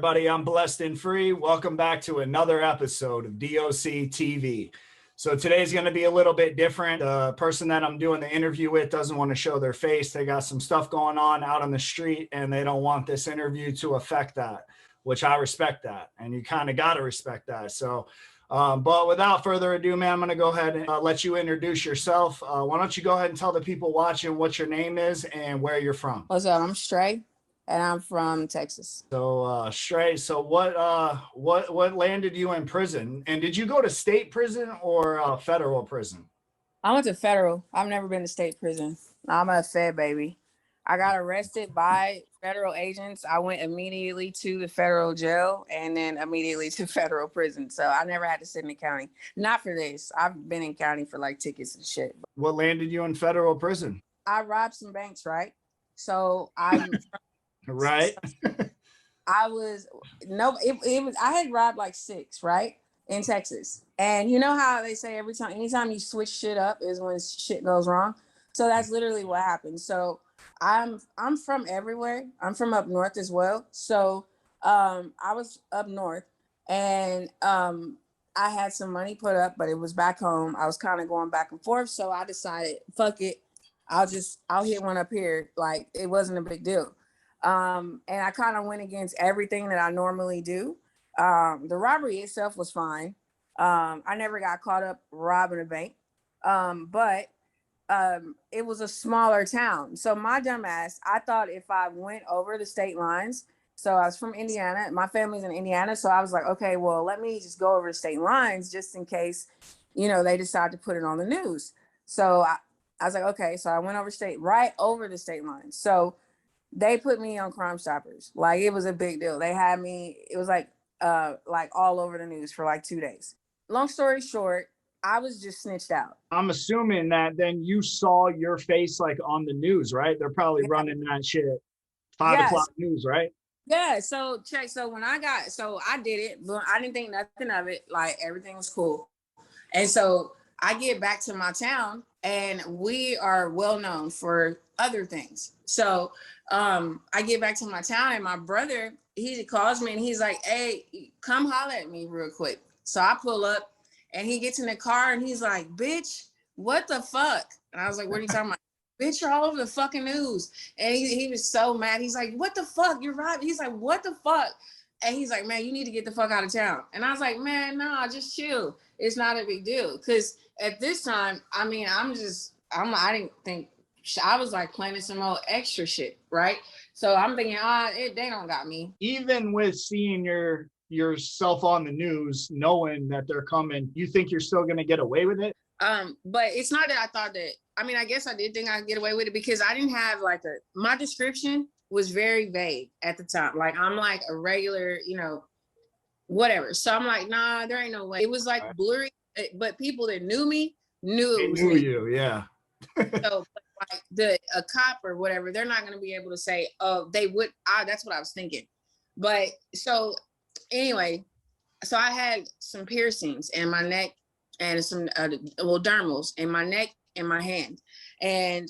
everybody. I'm Blessed and Free. Welcome back to another episode of DOC TV. So today's going to be a little bit different. The person that I'm doing the interview with doesn't want to show their face. They got some stuff going on out on the street, and they don't want this interview to affect that, which I respect that. And you kind of got to respect that. So, but without further ado, man, I'm going to go ahead and let you introduce yourself. Why don't you go ahead and tell the people watching what your name is and where you're from? What's up? I'm Stray, and I'm from Texas. So, Stray, so what landed you in prison? And did you go to state prison or federal prison? I went to federal. I've never been to state prison. I'm a Fed baby. I got arrested by federal agents. I went immediately to the federal jail and then immediately to federal prison. So I never had to sit in the county. Not for this. I've been in county for like tickets and shit. What landed you in federal prison? I robbed some banks, right? So I'm right. I was I had robbed like 6, right? In Texas. And you know how they say anytime you switch shit up is when shit goes wrong. So that's literally what happened. So I'm from everywhere. I'm from up north as well. So I was up north and I had some money put up, but it was back home. I was kind of going back and forth. So I decided, fuck it. I'll hit one up here. Like it wasn't a big deal. And I kind of went against everything that I normally do. The robbery itself was fine. I never got caught up robbing a bank. But it was a smaller town. So my dumb ass, I thought if I went over the state lines, so I was from Indiana, my family's in Indiana. So I was like, okay, well, let me just go over the state lines just in case, they decide to put it on the news. So I was like, okay. So I went right over the state lines. So they put me on Crime Stoppers. Like it was a big deal. They had me, it was like all over the news for like 2 days. Long story short, I was just snitched out. I'm assuming that then you saw your face like on the news, right? They're probably running that shit 5 o'clock news, right? Yeah. So check. So when I did it, but I didn't think nothing of it. Like everything was cool. And so I get back to my town and we are well known for other things. So I get back to my town and my brother, he calls me and he's like, hey, come holler at me real quick. So I pull up and he gets in the car and he's like, bitch, what the fuck? And I was like, what are you talking about? Bitch, you're all over the fucking news. And he was so mad. He's like, what the fuck? You're right. He's like, what the fuck? And he's like, man, you need to get the fuck out of town. And I was like, man, nah, just chill. It's not a big deal. Because at this time, I I didn't think, I was like planning some old extra shit, right? So I'm thinking, they don't got me. Even with seeing yourself on the news, knowing that they're coming, you think you're still gonna get away with it? But it's not that I thought that, I guess I did think I'd get away with it because I didn't have my description was very vague at the time. Like I'm like a regular, whatever. So I'm like, nah, there ain't no way. It was like blurry, but people that knew me knew it was me. You, yeah. So like a cop or whatever, they're not going to be able to say, oh, they would. That's what I was thinking. But so anyway, so I had some piercings in my neck and some dermals in my neck and my hand. And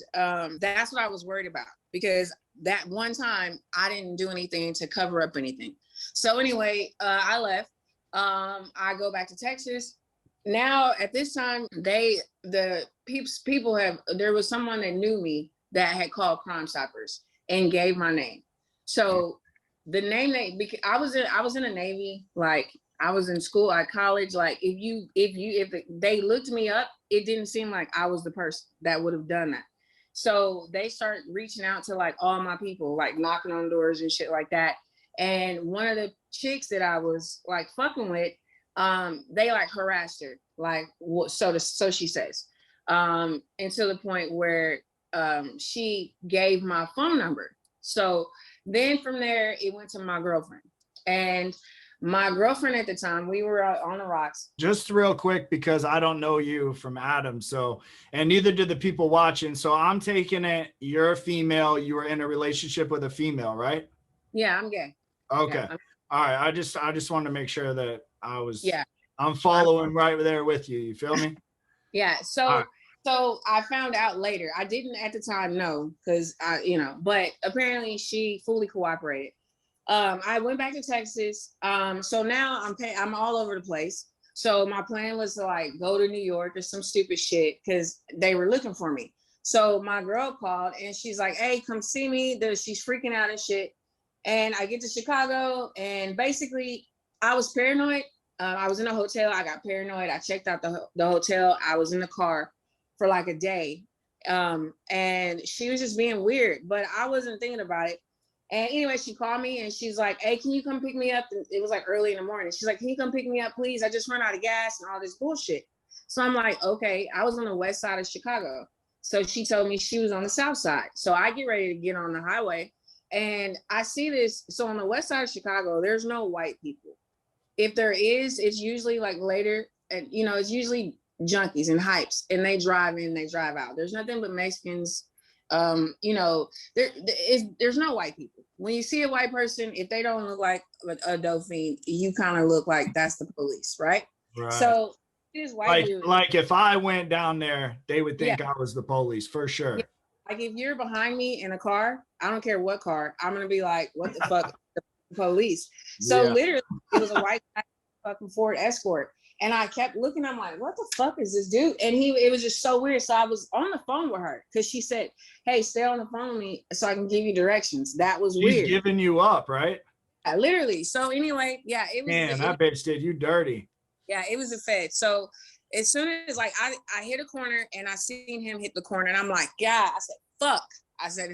that's what I was worried about because that one time I didn't do anything to cover up anything. So anyway, I left. I go back to Texas. Now at this time, there was someone that knew me that had called Crime Stoppers and gave my name. So the name because I was in the Navy, like I was in school at college. Like if they looked me up, it didn't seem like I was the person that would have done that. So they start reaching out to like all my people, like knocking on doors and shit like that. And one of the chicks that I was like fucking with, they like harassed her, like so she says, and to the point where she gave my phone number. So then from there it went to my girlfriend, and my girlfriend at the time, we were on the rocks. Just real quick, because I don't know you from Adam, so, and neither did the people watching. So I'm taking it, you're a female, you were in a relationship with a female, right? Yeah, I'm gay. Okay. Yeah, all right. I just wanted to make sure that yeah, I'm following right there with you. You feel me? Yeah. So I found out later. I didn't at the time know because but apparently she fully cooperated. I went back to Texas. So now I'm all over the place. So my plan was to like go to New York or some stupid shit because they were looking for me. So my girl called and she's like, "Hey, come see me." She's freaking out and shit. And I get to Chicago and basically I was paranoid. I was in a hotel. I got paranoid. I checked out the hotel. I was in the car for like a day. And she was just being weird, but I wasn't thinking about it. And anyway, she called me and she's like, "Hey, can you come pick me up?" It was like early in the morning. She's like, "Can you come pick me up, please? I just run out of gas and all this bullshit." So I'm like, okay. I was on the west side of Chicago. So she told me she was on the south side. So I get ready to get on the highway and I see this. So on the west side of Chicago, there's no white people. If there is, it's usually like later, and it's usually junkies and hypes, and they drive in, they drive out. There's nothing but Mexicans. There's no white people. When you see a white person, if they don't look like a dolphin, you kind of look like that's the police, right? Right. So this white dude, like if I went down there, they would think yeah, I was the police for sure. yeah. Like if you're behind me in a car, I don't care what car, I'm gonna be like, "What the fuck?" The police. So Yeah. literally, it was a white guy, fucking Ford Escort. And I kept looking, I'm like, "What the fuck is this dude?" And it was just so weird. So I was on the phone with her because she said, "Hey, stay on the phone with me so I can give you directions." That was She's weird. giving you up, right? Literally. So anyway, yeah, it was. Man, that bitch did you dirty. Yeah, it was a fed. So as soon as like I hit a corner and I seen him hit the corner and I'm like, "Yeah," I said, "Fuck." I said,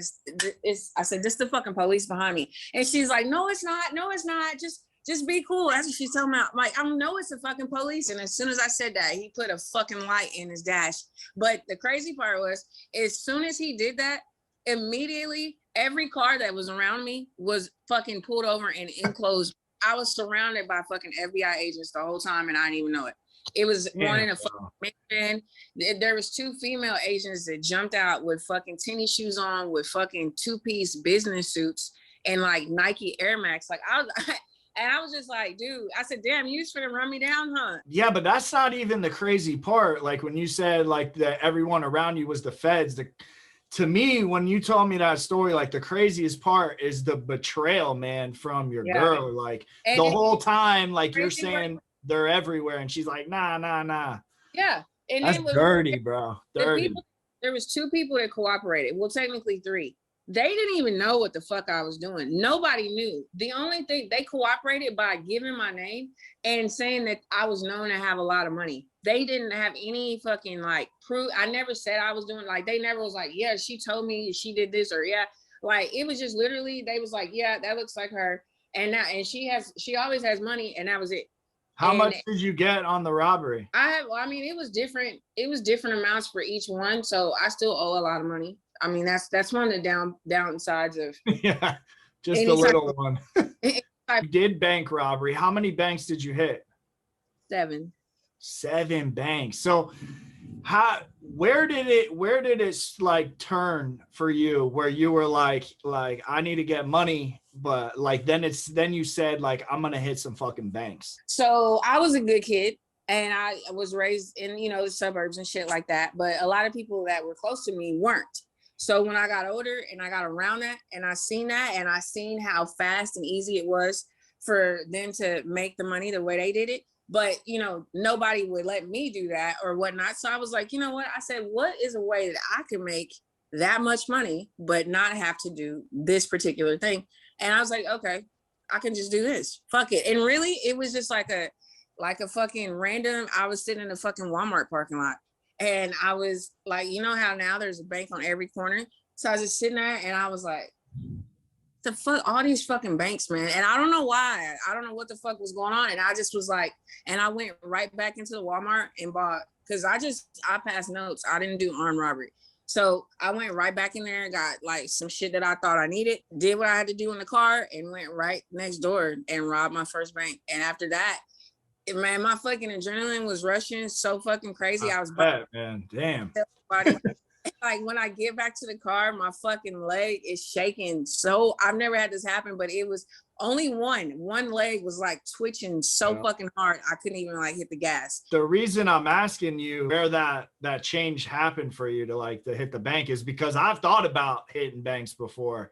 I said, "This the fucking police behind me." And she's like, "No, it's not. No, it's not. Just be cool." That's what she's telling me. Like, I know it's the fucking police. And as soon as I said that, he put a fucking light in his dash. But the crazy part was, as soon as he did that, immediately every car that was around me was fucking pulled over and enclosed. I was surrounded by fucking FBI agents the whole time, and I didn't even know it. It was one in a fucking mission. There was 2 female agents that jumped out with fucking tennis shoes on, with fucking 2-piece business suits and like Nike Air Max. Like I was just like, dude, I said, "Damn, you just finna run me down, huh?" Yeah, but that's not even the crazy part. Like when you said like that everyone around you was the feds, to me, when you told me that story, like the craziest part is the betrayal, man, from your girl. Like and the whole time, like you're crazy saying they're everywhere, and she's like, nah. yeah. And That's then dirty, bro. Dirty. there was 2 people that cooperated. Well, technically 3. They didn't even know what the fuck I was doing. Nobody knew. The only thing, they cooperated by giving my name and saying that I was known to have a lot of money. They didn't have any fucking like proof. I never said I was doing, like, they never was like, "Yeah, she told me she did this," or "Yeah." Like it was just literally, they was like, "Yeah, that looks like her." And she always has money, and that was it. How much did you get on the robbery? I mean, it was different. It was different amounts for each one. So I still owe a lot of money. I mean, that's one of the downsides of yeah, just a little one. You did bank robbery. How many banks did you hit? 7. 7 banks. So where did it like turn for you where you were like I need to get money, but like then you said like I'm gonna hit some fucking banks? So I was a good kid and I was raised in the suburbs and shit like that, but a lot of people that were close to me weren't. So when I got older and I got around that and I seen how fast and easy it was for them to make the money the way they did it, but nobody would let me do that or whatnot. So I was like, you know what? I said, what is a way that I can make that much money, but not have to do this particular thing? And I was like, okay, I can just do this. Fuck it. And really, it was just like a fucking random. I was sitting in a fucking Walmart parking lot. And I was like, you know how now there's a bank on every corner? So I was just sitting there and I was like, the fuck, all these fucking banks, man. And I don't know why. I don't know what the fuck was going on. And I just was like, and I went right back into the Walmart and bought, because I passed notes. I didn't do armed robbery. So I went right back in there and got like some shit that I thought I needed, did what I had to do in the car, and went right next door and robbed my first bank. And after that, man, my fucking adrenaline was rushing so fucking crazy. I was man, damn. Like when I get back to the car, my fucking leg is shaking. So I've never had this happen, but it was only one leg was like twitching so fucking hard I couldn't even like hit the gas. The reason I'm asking you where that change happened for you to hit the bank is because I've thought about hitting banks before.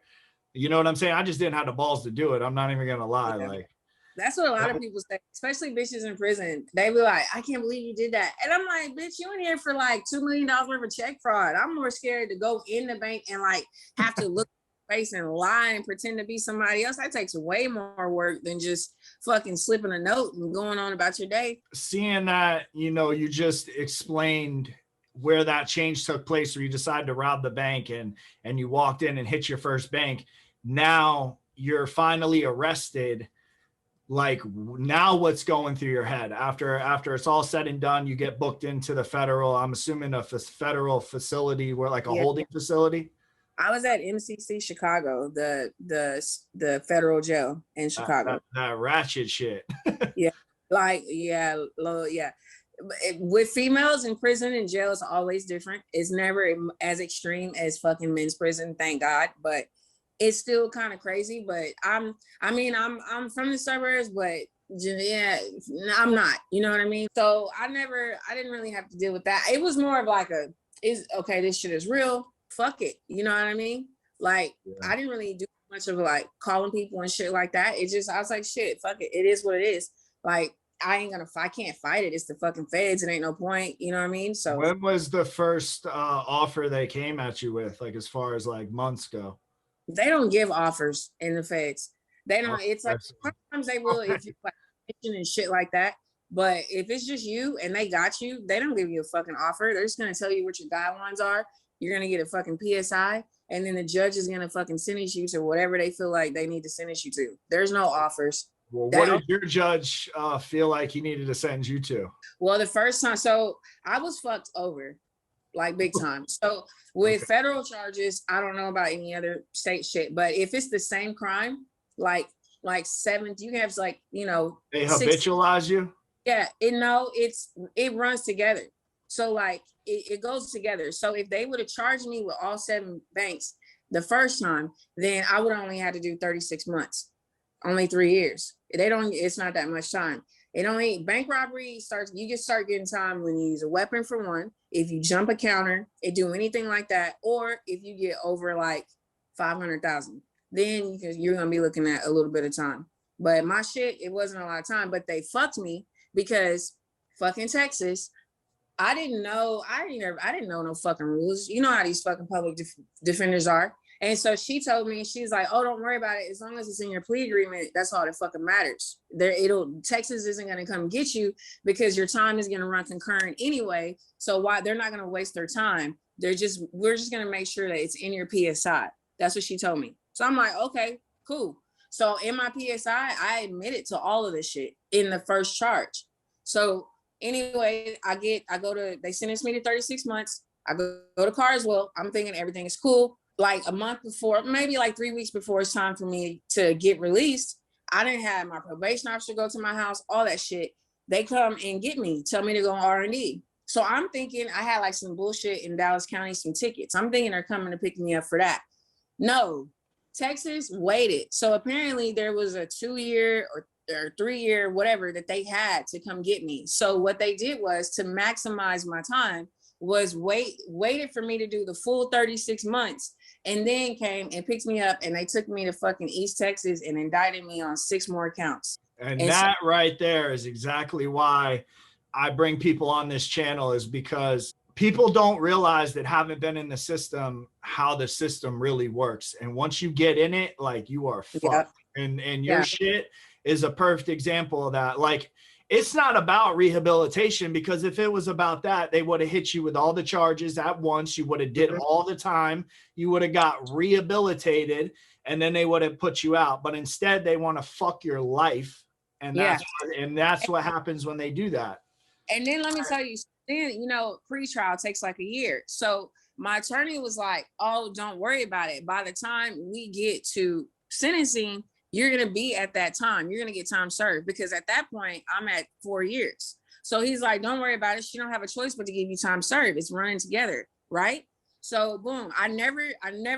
You know what I'm saying? I just didn't have the balls to do it. I'm not even gonna lie. Yeah. Like, That's what a lot of people say, especially bitches in prison. They be like, I can't believe you did that. And I'm like, bitch, you in here for like $2 million worth of check fraud. I'm more scared to go in the bank and like have to look face and lie and pretend to be somebody else. That takes way more work than just fucking slipping a note and going on about your day. seeing that, you just explained where that change took place, where you decided to rob the bank and you walked in and hit your first bank. Now you're finally arrested. Like, now what's going through your head after it's all said and done? You get booked into the federal, I'm assuming a federal facility, where like a holding facility. I was at MCC Chicago, the federal jail in Chicago. That ratchet shit. Yeah, like yeah. With females in prison and jail, it's always different. It's never as extreme as fucking men's prison, thank God. But it's still kind of crazy. But I'm from the suburbs, but yeah, I'm not. You know what I mean? So I didn't really have to deal with that. It was more of like this shit is real. Fuck it. You know what I mean? Like, yeah. I didn't really do much of like calling people and shit like that. It just, I was like, shit, fuck it. It is what it is. Like, I can't fight it. It's the fucking feds. It ain't no point. You know what I mean? So when was the first offer they came at you with, like, as far as like months go? They don't give offers in the feds. They don't. It's like sometimes they will if you like and shit like that. But if it's just you and they got you, they don't give you a fucking offer. They're just gonna tell you what your guidelines are. You're gonna get a fucking PSI, and then the judge is gonna fucking sentence you to whatever they feel like they need to sentence you to. There's no offers. Well, what did your judge feel like he needed to sentence you to? Well, the first time, so I was fucked over, like big time. So with federal charges, I don't know about any other state shit, but if it's the same crime, like 7, you can have like, they habitualize you. Yeah, it runs together. So like it goes together. So if they would have charged me with all 7 banks the first time, then I would only have to do 36 months, only 3 years. It's not that much time. Bank robbery you just start getting time when you use a weapon for one, if you jump a counter, do anything like that, or if you get over like 500,000, then you're going to be looking at a little bit of time. But my shit, it wasn't a lot of time, but they fucked me because fucking Texas, I didn't know no fucking rules. You know how these fucking public defenders are. And so she told me, she's like, oh, don't worry about it. As long as it's in your plea agreement, that's all that fucking matters. Texas isn't going to come get you because your time is going to run concurrent anyway. So why they're not going to waste their time. We're just going to make sure that it's in your PSI. That's what she told me. So I'm like, okay, cool. So in my PSI, I admitted to all of this shit in the first charge. So anyway, they sentenced me to 36 months. I go to Carswell. I'm thinking everything is cool. Like a month before, maybe like 3 weeks before it's time for me to get released, I didn't have my probation officer go to my house, all that shit. They come and get me, tell me to go on R&D. So I'm thinking I had like some bullshit in Dallas County, some tickets. I'm thinking they're coming to pick me up for that. No, Texas waited. So apparently there was a 2-year or 3-year, whatever, that they had to come get me. So what they did was, to maximize my time, was waited for me to do the full 36 months, and then came and picked me up, and they took me to fucking East Texas and indicted me on 6 more counts. And that right there is exactly why I bring people on this channel, is because people don't realize that haven't been in the system, how the system really works. And once you get in it, like, you are fucked. Yeah. And your shit is a perfect example of that. Like, it's not about rehabilitation, because if it was about that, they would have hit you with all the charges at once. You would have did all the time. You would have got rehabilitated, and then they would have put you out. But instead, they want to fuck your life. And that's what happens when they do that. And then let me tell you, then, pre-trial takes like a year. So my attorney was like, oh, don't worry about it. By the time we get to sentencing, you're going to be at that time. You're going to get time served, because at that point I'm at 4 years. So he's like, don't worry about it. She don't have a choice but to give you time served. It's running together. Right. So boom, I never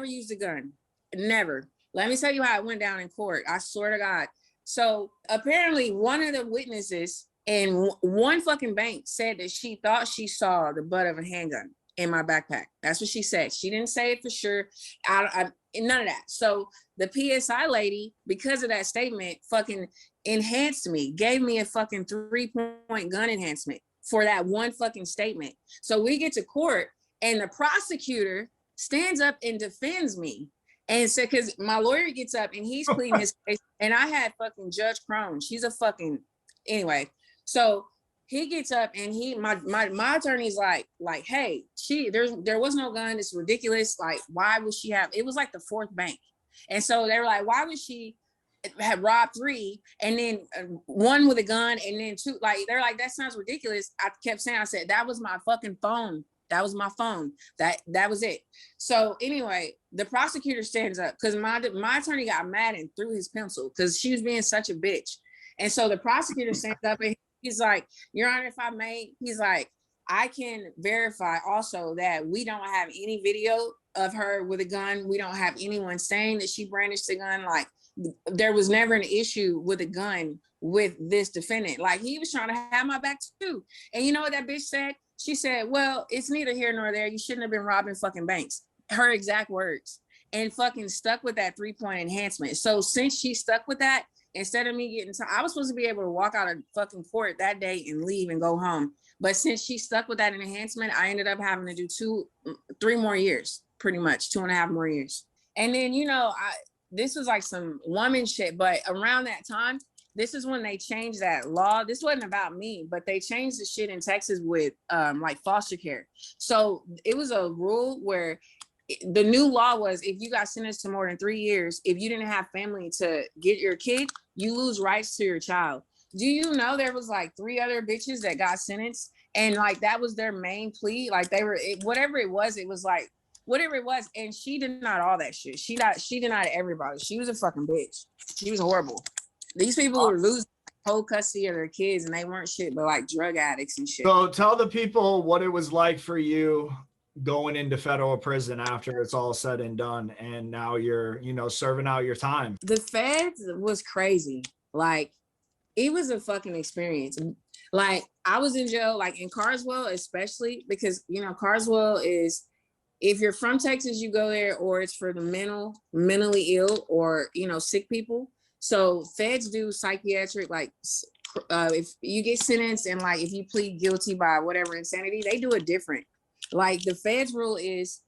used a gun. Never. Let me tell you how it went down in court. I swear to God. So apparently one of the witnesses in one fucking bank said that she thought she saw the butt of a handgun. in my backpack. That's what she said. She didn't say it for sure. None of that. So the PSI lady, because of that statement, fucking enhanced me, gave me a fucking 3-point gun enhancement for that one fucking statement. So we get to court and the prosecutor stands up and defends me. And so, because my lawyer gets up and he's pleading his case, and I had fucking Judge Crone. She's a fucking, anyway. So he gets up and my attorney's like, hey, there was no gun. It's ridiculous. Like, why would she have? It was like the fourth bank, and so they were like, why would she have robbed 3 and then 1 with a gun and then 2? Like, they're like, that sounds ridiculous. I kept saying, I said, that was my fucking phone. That was my phone. That was it. So anyway, the prosecutor stands up because my attorney got mad and threw his pencil because she was being such a bitch. And so the prosecutor stands up and he's like, Your Honor, if I may, he's like, I can verify also that we don't have any video of her with a gun. We don't have anyone saying that she brandished a gun. Like, there was never an issue with a gun with this defendant. Like, he was trying to have my back too. And you know what that bitch said? She said, well, it's neither here nor there. You shouldn't have been robbing fucking banks. Her exact words. And fucking stuck with that 3-point enhancement. So since she stuck with that, instead of me getting I was supposed to be able to walk out of fucking court that day and leave and go home. But since she stuck with that enhancement, I ended up having to do 3 more years, pretty much 2.5 more years. And then, you know, this was like some woman shit, but around that time, this is when they changed that law. This wasn't about me, but they changed the shit in Texas with like foster care. So it was a rule where the new law was if you got sentenced to more than 3 years, if you didn't have family to get your kid, you lose rights to your child. Do you know there was like 3 other bitches that got sentenced and like that was their main plea? Like they were, whatever it was like, whatever it was. And she denied all that shit. She denied everybody. She was a fucking bitch. She was horrible. These people were losing whole custody of their kids and they weren't shit but like drug addicts and shit. So tell the people what it was like for you going into federal prison after it's all said and done and now you're, you know, serving out your time. The feds was crazy. Like, it was a fucking experience. Like, I was in jail, like in Carswell, especially because, you know, Carswell is, if you're from Texas, you go there, or it's for the mentally ill or, you know, sick people. So feds do psychiatric, like if you get sentenced and like if you plead guilty by whatever insanity, they do it different. Like the feds rule is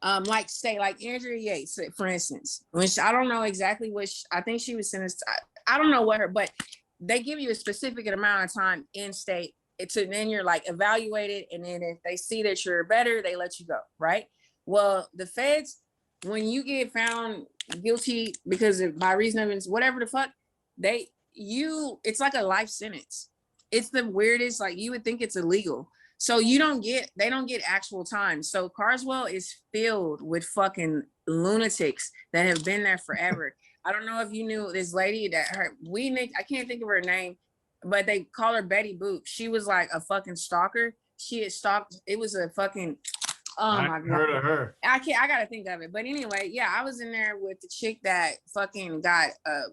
like say like Andrea Yates, for instance, which I don't know exactly which, I think she was sentenced, I don't know what her, but they give you a specific amount of time in state to then you're like evaluated, and then if they see that you're better, they let you go, right? Well, the feds, when you get found guilty because of by reason of whatever the fuck, it's like a life sentence. It's the weirdest, like you would think it's illegal. So they don't get actual time. So Carswell is filled with fucking lunatics that have been there forever. I don't know if you knew this lady that I can't think of her name, but they call her Betty Boop. She was like a fucking stalker. She had stalked, it was a fucking, oh my God. Heard of her. I gotta think of it. But anyway, yeah, I was in there with the chick that fucking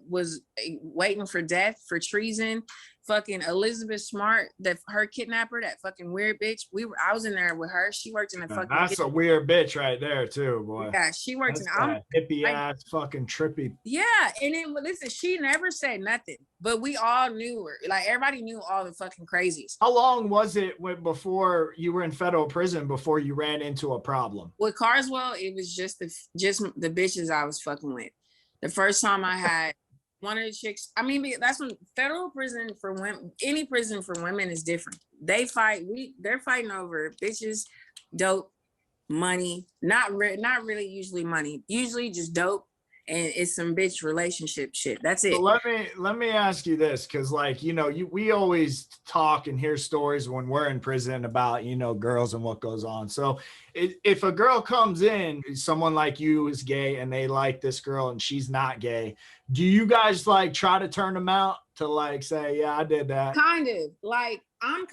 was waiting for death for treason. Fucking Elizabeth Smart, her kidnapper, that fucking weird bitch. I was in there with her. She worked in a fucking. That's a weird bitch right there too, boy. Yeah, she worked in hippie ass fucking trippy. Yeah, and then listen, she never said nothing, but we all knew her. Like everybody knew all the fucking crazies. How long was it before you were in federal prison before you ran into a problem? With Carswell, it was just the bitches I was fucking with. The first time I had. One of the chicks, I mean, that's when federal prison for women, any prison for women is different. They're fighting over bitches, dope, money, not really usually money, usually just dope, and it's some bitch relationship shit. That's it. So let me ask you this, because like, you know, we always talk and hear stories when we're in prison about, you know, girls and what goes on. So if a girl comes in, someone like you is gay and they like this girl and she's not gay, Do you guys like try to turn them out to like say, yeah, I did that? Kind of like I'm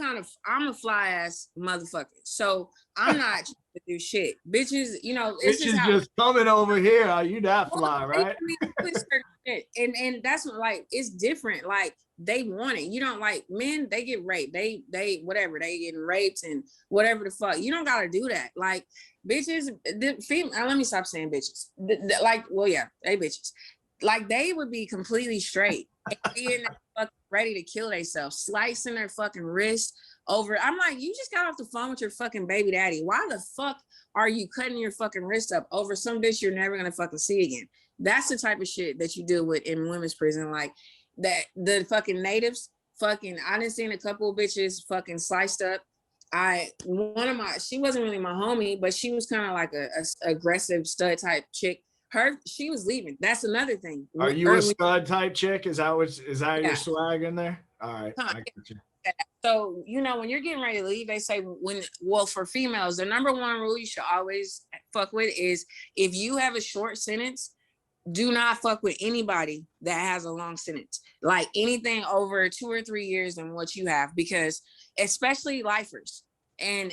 a fly ass motherfucker. So I'm not trying to do shit. Bitches, you know, it's just Bitches how just coming over here. Are you that fly, they right? put certain shit. And that's what, like, it's different. Like, they want it. You don't, like, men, they get raped. They whatever, they getting raped and whatever the fuck. You don't gotta do that. Like, bitches, let me stop saying bitches. Like, well, yeah, they bitches. Like, they would be completely straight and being fucking ready to kill themselves, slicing their fucking wrist over. I'm like, you just got off the phone with your fucking baby daddy. Why the fuck are you cutting your fucking wrist up over some bitch you're never gonna fucking see again? That's the type of shit that you deal with in women's prison. Like, that the fucking natives, fucking, I done seen a couple of bitches fucking sliced up. She wasn't really my homie, but she was kind of like a aggressive stud type chick. She was leaving. That's another thing. Are you a stud type chick? Is that your swag in there? All right. Huh, I get you. So, you know, when you're getting ready to leave, they say for females, the number one rule you should always fuck with is if you have a short sentence, do not fuck with anybody that has a long sentence. Like anything over 2 or 3 years than what you have, because especially lifers. I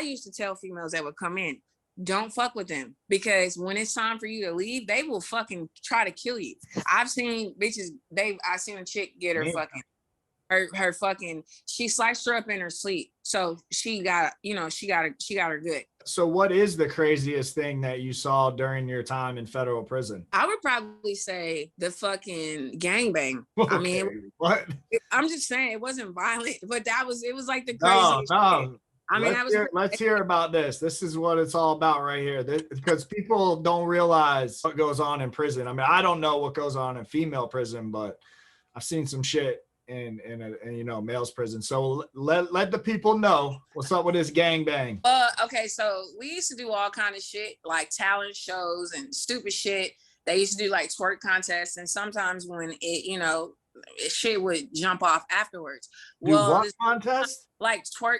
used to tell females that would come in, don't fuck with them, because when it's time for you to leave, they will fucking try to kill you. I've seen bitches, I seen a chick get her fucking her fucking, she sliced her up in her sleep. So she got her good. So what is the craziest thing that you saw during your time in federal prison? I would probably say the fucking gangbang. Okay, I mean, what? I'm just saying it wasn't violent, but it was like the craziest shit. I mean, let's hear about this. This is what it's all about right here. Because people don't realize what goes on in prison. I mean, I don't know what goes on in female prison, but I've seen some shit in male's prison. So let the people know what's up with this gangbang. Okay, so we used to do all kind of shit, like talent shows and stupid shit. They used to do like twerk contests, and sometimes when shit would jump off afterwards. What contest? Like twerk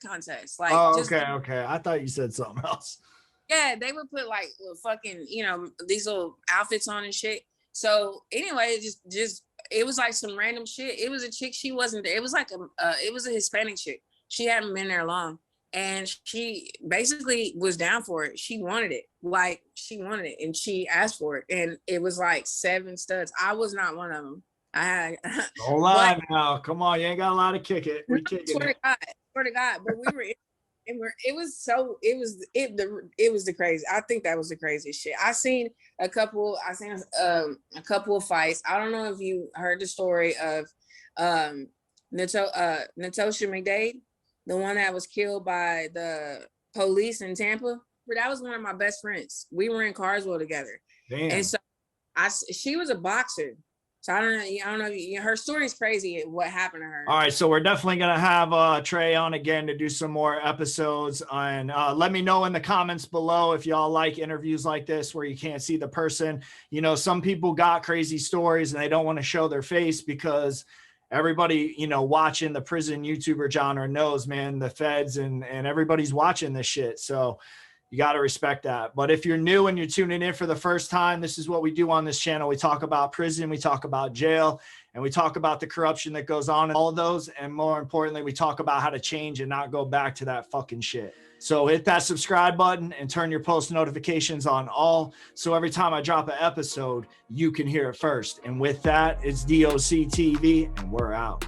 contest. Like, okay. I thought you said something else. Yeah, they would put like fucking, these little outfits on and shit. So anyway, just it was like some random shit. It was a chick, she wasn't there. It was like it was a Hispanic chick. She hadn't been there long. And she basically was down for it. She wanted it. Like, she wanted it and she asked for it. And it was like 7 studs. I was not one of them. Don't lie now. Come on, you ain't got a lot to kick it. We kicking it. Swear to God. But we were it was the crazy. I think that was the craziest shit. I seen a couple of fights. I don't know if you heard the story of Natosha McDade, the one that was killed by the police in Tampa. But that was one of my best friends. We were in Carswell together. Damn. And so she was a boxer. So I don't know. Her story is crazy. What happened to her? All right, so we're definitely gonna have Trey on again to do some more episodes. And let me know in the comments below if y'all like interviews like this where you can't see the person. Some people got crazy stories and they don't want to show their face because everybody, watching the prison YouTuber genre knows, man, the feds and everybody's watching this shit. So you got to respect that. But if you're new and you're tuning in for the first time, this is what we do on this channel. We talk about prison, we talk about jail, and we talk about the corruption that goes on in all of those. And more importantly, we talk about how to change and not go back to that fucking shit. So hit that subscribe button and turn your post notifications on all. So every time I drop an episode, you can hear it first. And with that, it's DOC TV and we're out.